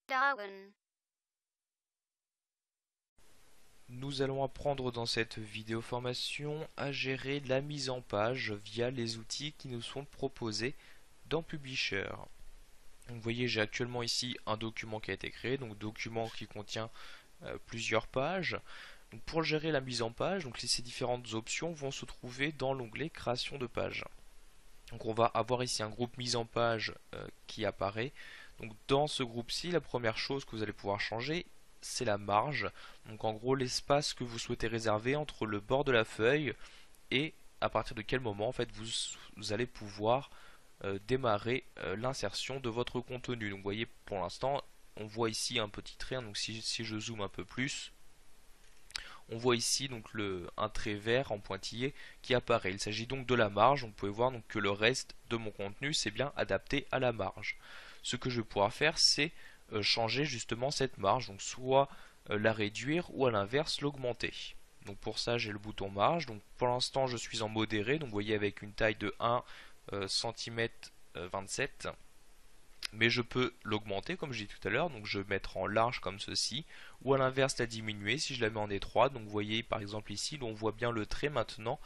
Darwin. Nous allons apprendre dans cette vidéo formation à gérer la mise en page via les outils qui nous sont proposés dans Publisher. Donc, vous voyez, j'ai actuellement ici un document qui a été créé, donc document qui contient plusieurs pages. Donc, pour gérer la mise en page, donc ces différentes options vont se trouver dans l'onglet création de page. Donc on va avoir ici un groupe mise en page qui apparaît. Donc dans ce groupe-ci, la première chose que vous allez pouvoir changer, c'est la marge. Donc en gros l'espace que vous souhaitez réserver entre le bord de la feuille et à partir de quel moment en fait vous allez pouvoir démarrer l'insertion de votre contenu. Donc vous voyez pour l'instant on voit ici un petit trait, donc si je zoome un peu plus, on voit ici donc un trait vert en pointillé qui apparaît. Il s'agit donc de la marge. Vous pouvez voir donc que le reste de mon contenu c'est bien adapté à la marge. Ce que je vais pouvoir faire c'est changer justement cette marge, donc soit la réduire ou à l'inverse l'augmenter. Donc pour ça j'ai le bouton marge. Donc pour l'instant je suis en modéré, donc vous voyez avec une taille de 1 cm 27. Mais je peux l'augmenter comme j'ai dit tout à l'heure, donc je vais mettre en large comme ceci, ou à l'inverse la diminuer si je la mets en étroite. Donc vous voyez par exemple ici, on voit bien le trait maintenant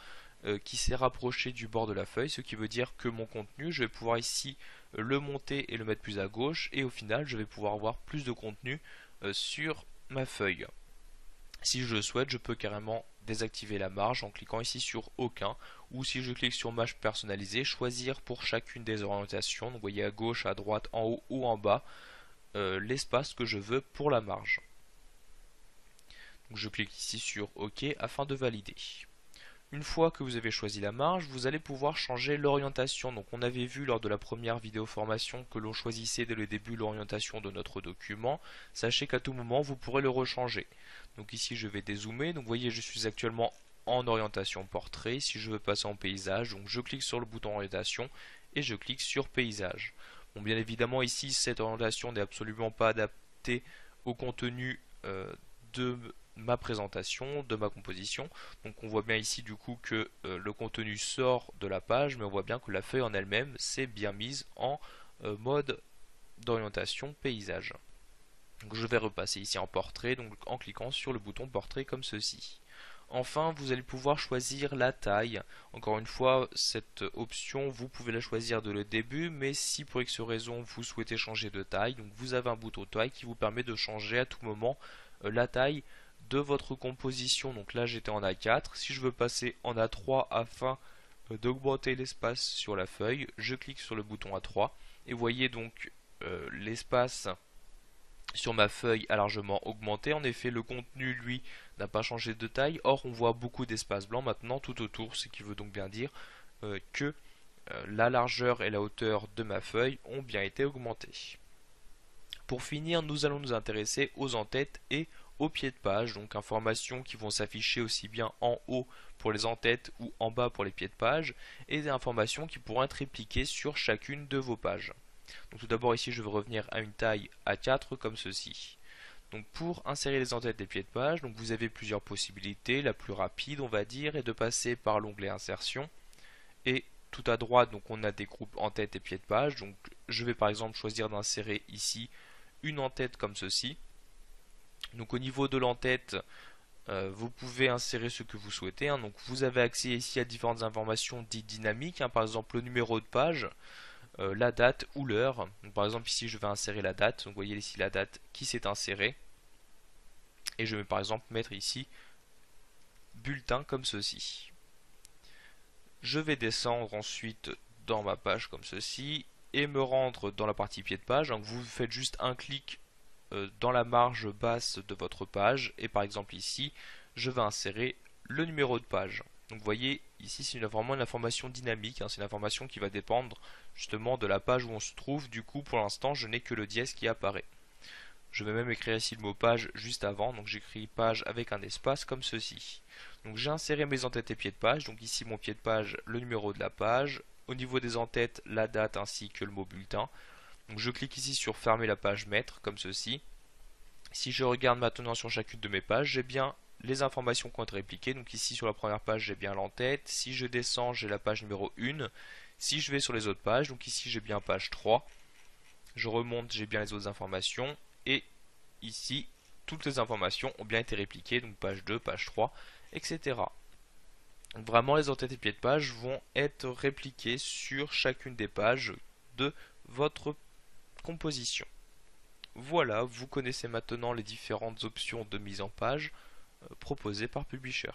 qui s'est rapproché du bord de la feuille, ce qui veut dire que mon contenu, je vais pouvoir ici le monter et le mettre plus à gauche, et au final je vais pouvoir avoir plus de contenu sur ma feuille. Si je le souhaite, je peux carrément désactiver la marge en cliquant ici sur aucun, ou si je clique sur marge personnalisée, choisir pour chacune des orientations, donc vous voyez à gauche, à droite, en haut ou en bas, l'espace que je veux pour la marge. Donc je clique ici sur OK afin de valider. Une fois que vous avez choisi la marge, vous allez pouvoir changer l'orientation. Donc on avait vu lors de la première vidéo formation que l'on choisissait dès le début l'orientation de notre document. Sachez qu'à tout moment vous pourrez le rechanger. Donc ici je vais dézoomer. Donc vous voyez je suis actuellement en orientation portrait. Si je veux passer en paysage, donc je clique sur le bouton orientation et je clique sur paysage. Bon, bien évidemment ici cette orientation n'est absolument pas adaptée au contenu de ma présentation, de ma composition. Donc on voit bien ici du coup que le contenu sort de la page, mais on voit bien que la feuille en elle-même s'est bien mise en mode d'orientation paysage. Donc je vais repasser ici en portrait, donc en cliquant sur le bouton portrait comme ceci. Enfin, vous allez pouvoir choisir la taille. Encore une fois, cette option, vous pouvez la choisir dès le début, mais si pour X raison vous souhaitez changer de taille, donc vous avez un bouton taille qui vous permet de changer à tout moment la taille de votre composition. Donc là j'étais en A4, si je veux passer en A3 afin d'augmenter l'espace sur la feuille, je clique sur le bouton A3 et vous voyez donc l'espace sur ma feuille a largement augmenté. En effet le contenu lui n'a pas changé de taille, or on voit beaucoup d'espace blanc maintenant tout autour, ce qui veut donc bien dire que la largeur et la hauteur de ma feuille ont bien été augmentées. Pour finir, nous allons nous intéresser aux en-têtes et au pied de page, donc informations qui vont s'afficher aussi bien en haut pour les en-têtes ou en bas pour les pieds de page, et des informations qui pourront être répliquées sur chacune de vos pages. Donc tout d'abord ici je vais revenir à une taille A4 comme ceci. Donc pour insérer les en-têtes des pieds de page, donc vous avez plusieurs possibilités. La plus rapide on va dire est de passer par l'onglet insertion, et tout à droite donc on a des groupes en-tête et pieds de page. Donc je vais par exemple choisir d'insérer ici une en-tête comme ceci. Donc au niveau de l'en-tête, vous pouvez insérer ce que vous souhaitez. Donc vous avez accès ici à différentes informations dites dynamiques, par exemple le numéro de page, la date ou l'heure. Par exemple ici je vais insérer la date. Donc vous voyez ici la date qui s'est insérée. Et je vais par exemple mettre ici bulletin comme ceci. Je vais descendre ensuite dans ma page comme ceci et me rendre dans la partie pied de page. Donc vous faites juste un clic dans la marge basse de votre page et par exemple ici je vais insérer le numéro de page. Donc vous voyez ici c'est vraiment une information dynamique, c'est une information qui va dépendre justement de la page où on se trouve. Du coup pour l'instant je n'ai que le dièse qui apparaît. Je vais même écrire ici le mot page juste avant, donc j'écris page avec un espace comme ceci. Donc j'ai inséré mes en-têtes et pieds de page, donc ici mon pied de page, le numéro de la page, au niveau des en-têtes la date ainsi que le mot bulletin. Donc je clique ici sur fermer la page maître comme ceci. Si je regarde maintenant sur chacune de mes pages, j'ai bien les informations qui ont été répliquées. Donc ici sur la première page j'ai bien l'en-tête. Si je descends j'ai la page numéro 1. Si je vais sur les autres pages, donc ici j'ai bien page 3. Je remonte, j'ai bien les autres informations. et ici toutes les informations ont bien été répliquées, donc page 2, page 3, etc. Donc vraiment les entêtes et pieds de page vont être répliqués sur chacune des pages de votre composition. Voilà, vous connaissez maintenant les différentes options de mise en page proposées par Publisher.